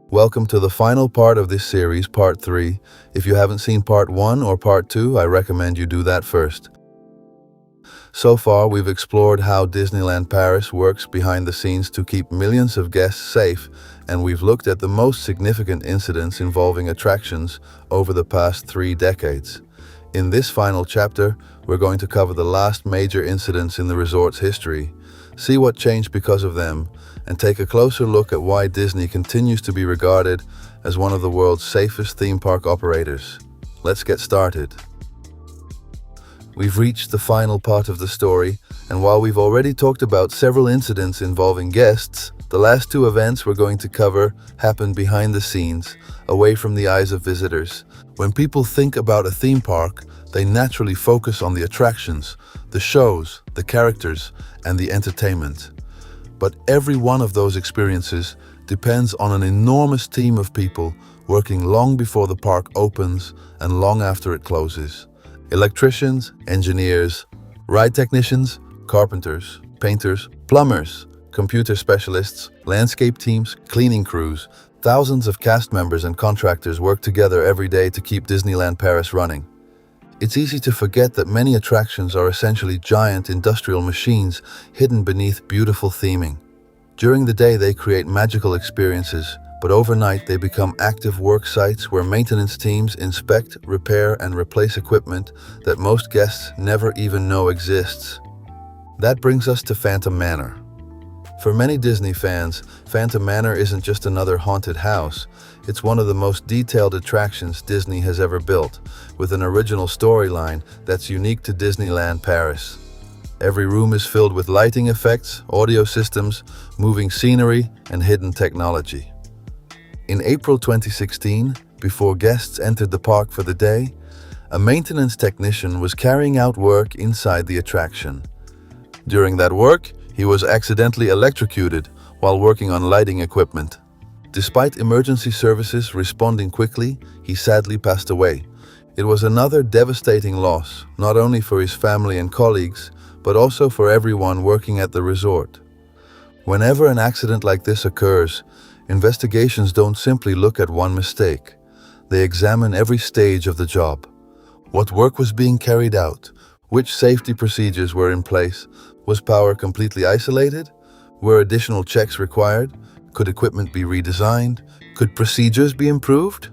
Welcome to the final part of this series, part 3. If you haven't seen part 1 or part 2, I recommend you do that first. So far, we've explored how Disneyland Paris works behind the scenes to keep millions of guests safe, and we've looked at the most significant incidents involving attractions over the past 3 decades. In this final chapter, we're going to cover the last major incidents in the resort's history, see what changed because of them, and take a closer look at why Disney continues to be regarded as one of the world's safest theme park operators. Let's get started. We've reached the final part of the story, and while we've already talked about several incidents involving guests, the last 2 events we're going to cover happened behind the scenes, away from the eyes of visitors. When people think about a theme park, they naturally focus on the attractions, the shows, the characters, and the entertainment. But every one of those experiences depends on an enormous team of people working long before the park opens and long after it closes. Electricians, engineers, ride technicians, carpenters, painters, plumbers, computer specialists, landscape teams, cleaning crews. Thousands of cast members and contractors work together every day to keep Disneyland Paris running. It's easy to forget that many attractions are essentially giant industrial machines hidden beneath beautiful theming. During the day, they create magical experiences, but overnight they become active work sites where maintenance teams inspect, repair, and replace equipment that most guests never even know exists. That brings us to Phantom Manor. For many Disney fans, Phantom Manor isn't just another haunted house. It's one of the most detailed attractions Disney has ever built, with an original storyline that's unique to Disneyland Paris. Every room is filled with lighting effects, audio systems, moving scenery, and hidden technology. In April 2016, before guests entered the park for the day, a maintenance technician was carrying out work inside the attraction. During that work, he was accidentally electrocuted while working on lighting equipment. Despite emergency services responding quickly, he sadly passed away. It was another devastating loss, not only for his family and colleagues, but also for everyone working at the resort. Whenever an accident like this occurs, investigations don't simply look at one mistake. They examine every stage of the job. What work was being carried out? Which safety procedures were in place? Was power completely isolated? Were additional checks required? Could equipment be redesigned? Could procedures be improved?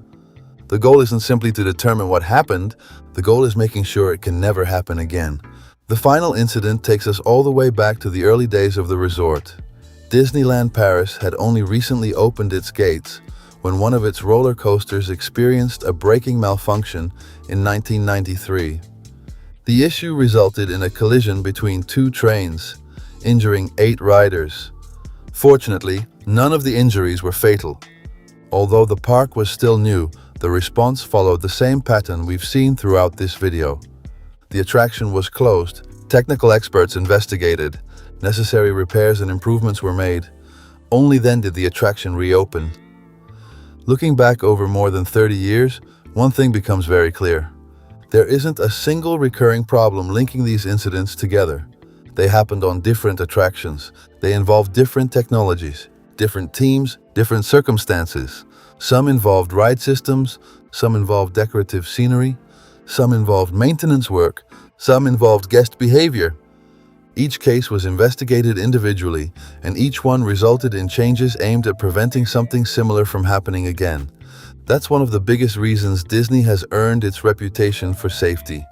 The goal isn't simply to determine what happened, the goal is making sure it can never happen again. The final incident takes us all the way back to the early days of the resort. Disneyland Paris had only recently opened its gates when one of its roller coasters experienced a braking malfunction in 1993. The issue resulted in a collision between 2 trains, injuring 8 riders. Fortunately, none of the injuries were fatal. Although the park was still new, the response followed the same pattern we've seen throughout this video. The attraction was closed, technical experts investigated, necessary repairs and improvements were made. Only then did the attraction reopen. Looking back over more than 30 years, one thing becomes very clear. There isn't a single recurring problem linking these incidents together. They happened on different attractions. They involved different technologies, different teams, different circumstances. Some involved ride systems, some involved decorative scenery, some involved maintenance work, some involved guest behavior. Each case was investigated individually, and each one resulted in changes aimed at preventing something similar from happening again. That's one of the biggest reasons Disney has earned its reputation for safety.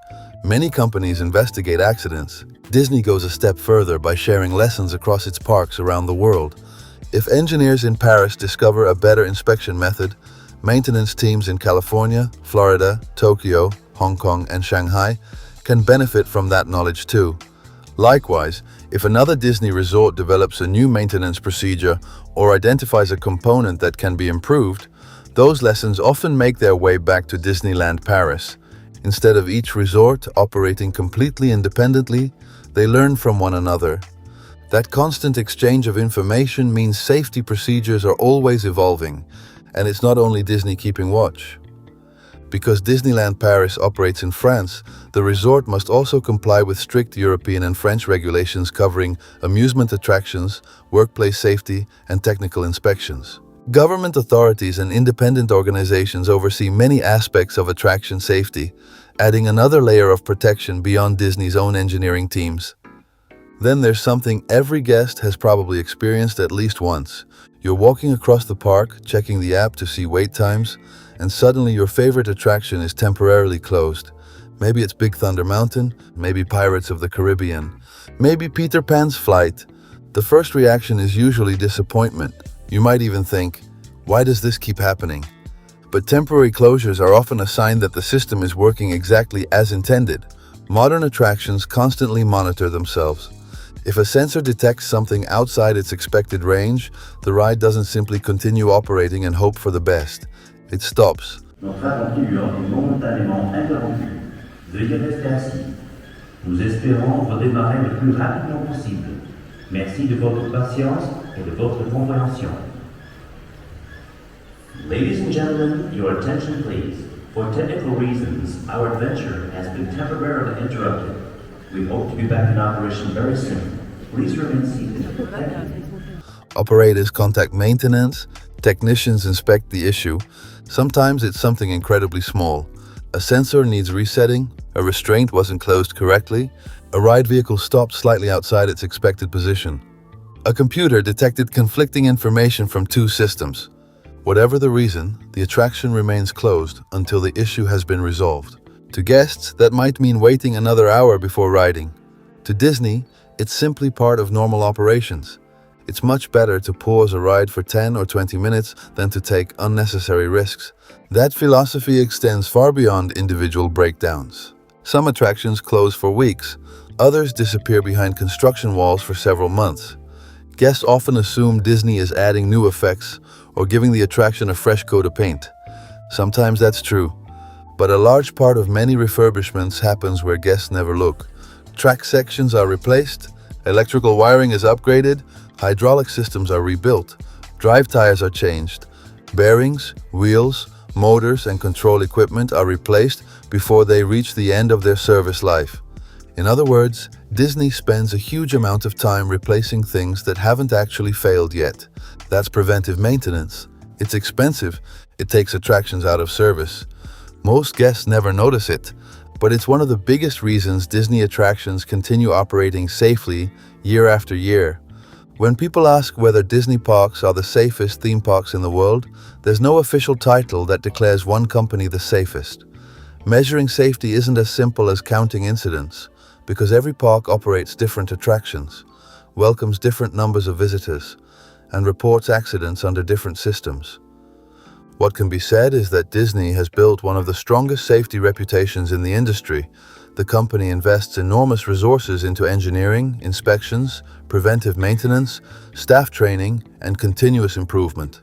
Many companies investigate accidents. Disney goes a step further by sharing lessons across its parks around the world. If engineers in Paris discover a better inspection method, maintenance teams in California, Florida, Tokyo, Hong Kong, and Shanghai can benefit from that knowledge too. Likewise, if another Disney resort develops a new maintenance procedure or identifies a component that can be improved, those lessons often make their way back to Disneyland Paris. Instead of each resort operating completely independently, they learn from one another. That constant exchange of information means safety procedures are always evolving, and it's not only Disney keeping watch. Because Disneyland Paris operates in France, the resort must also comply with strict European and French regulations covering amusement attractions, workplace safety, and technical inspections. Government authorities and independent organizations oversee many aspects of attraction safety, adding another layer of protection beyond Disney's own engineering teams. Then there's something every guest has probably experienced at least once. You're walking across the park, checking the app to see wait times, and suddenly your favorite attraction is temporarily closed. Maybe it's Big Thunder Mountain, maybe Pirates of the Caribbean, maybe Peter Pan's flight. The first reaction is usually disappointment. You might even think, why does this keep happening? But temporary closures are often a sign that the system is working exactly as intended. Modern attractions constantly monitor themselves. If a sensor detects something outside its expected range, the ride doesn't simply continue operating and hope for the best. It stops. Notre aventure est momentanément interrompue. Veuillez rester assis. Nous espérons redémarrer le plus rapidement possible. Merci de votre patience et de votre compréhension. Ladies and gentlemen, your attention please. For technical reasons, our adventure has been temporarily interrupted. We hope to be back in operation very soon. Please remain seated. Thank you. Operators contact maintenance, technicians inspect the issue. Sometimes it's something incredibly small. A sensor needs resetting, a restraint wasn't closed correctly, a ride vehicle stopped slightly outside its expected position. A computer detected conflicting information from two systems. Whatever the reason, the attraction remains closed until the issue has been resolved. To guests, that might mean waiting another hour before riding. To Disney, it's simply part of normal operations. It's much better to pause a ride for 10 or 20 minutes than to take unnecessary risks. That philosophy extends far beyond individual breakdowns. Some attractions close for weeks, others disappear behind construction walls for several months. Guests often assume Disney is adding new effects or giving the attraction a fresh coat of paint. Sometimes that's true, but a large part of many refurbishments happens where guests never look. Track sections are replaced, electrical wiring is upgraded, hydraulic systems are rebuilt, drive tires are changed, bearings, wheels, motors, and control equipment are replaced before they reach the end of their service life. In other words, Disney spends a huge amount of time replacing things that haven't actually failed yet. That's preventive maintenance. It's expensive, it takes attractions out of service. Most guests never notice it, but it's one of the biggest reasons Disney attractions continue operating safely year after year. When people ask whether Disney parks are the safest theme parks in the world, there's no official title that declares one company the safest. Measuring safety isn't as simple as counting incidents, because every park operates different attractions, welcomes different numbers of visitors, and reports accidents under different systems. What can be said is that Disney has built one of the strongest safety reputations in the industry. The company invests enormous resources into engineering, inspections, preventive maintenance, staff training, and continuous improvement.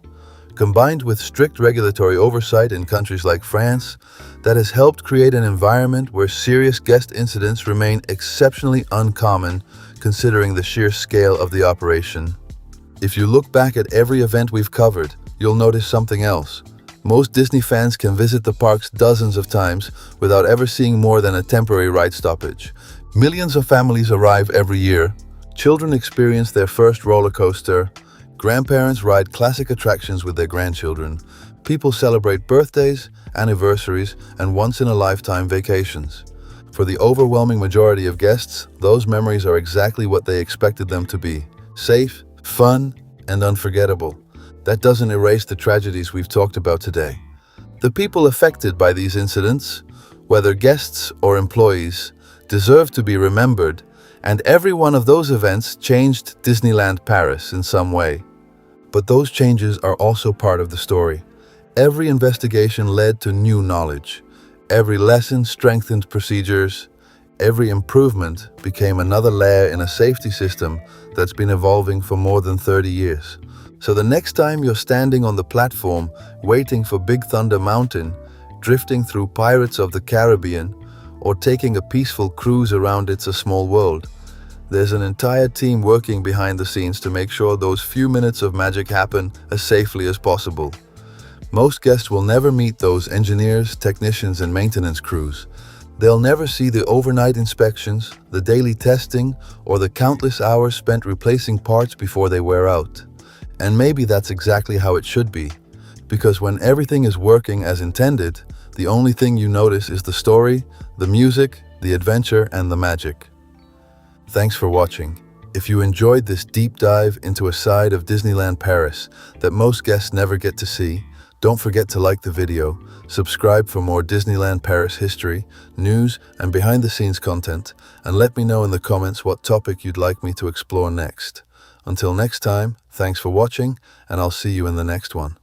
Combined with strict regulatory oversight in countries like France, that has helped create an environment where serious guest incidents remain exceptionally uncommon considering the sheer scale of the operation. If you look back at every event we've covered, you'll notice something else. Most Disney fans can visit the parks dozens of times without ever seeing more than a temporary ride stoppage. Millions of families arrive every year. Children experience their first roller coaster. Grandparents ride classic attractions with their grandchildren. People celebrate birthdays, anniversaries, and once-in-a-lifetime vacations. For the overwhelming majority of guests, those memories are exactly what they expected them to be: safe, fun, and unforgettable. That doesn't erase the tragedies we've talked about today. The people affected by these incidents, whether guests or employees, deserve to be remembered, and every one of those events changed Disneyland Paris in some way. But those changes are also part of the story. Every investigation led to new knowledge. Every lesson strengthened procedures. Every improvement became another layer in a safety system that's been evolving for more than 30 years. So the next time you're standing on the platform, waiting for Big Thunder Mountain, drifting through Pirates of the Caribbean, or taking a peaceful cruise around It's a Small World, there's an entire team working behind the scenes to make sure those few minutes of magic happen as safely as possible. Most guests will never meet those engineers, technicians, and maintenance crews. They'll never see the overnight inspections, the daily testing, or the countless hours spent replacing parts before they wear out. And maybe that's exactly how it should be, because when everything is working as intended, the only thing you notice is the story, the music, the adventure, and the magic. Thanks for watching. If you enjoyed this deep dive into a side of Disneyland Paris that most guests never get to see, don't forget to like the video, subscribe for more Disneyland Paris history, news, and behind-the-scenes content, and let me know in the comments what topic you'd like me to explore next. Until next time, thanks for watching, and I'll see you in the next one.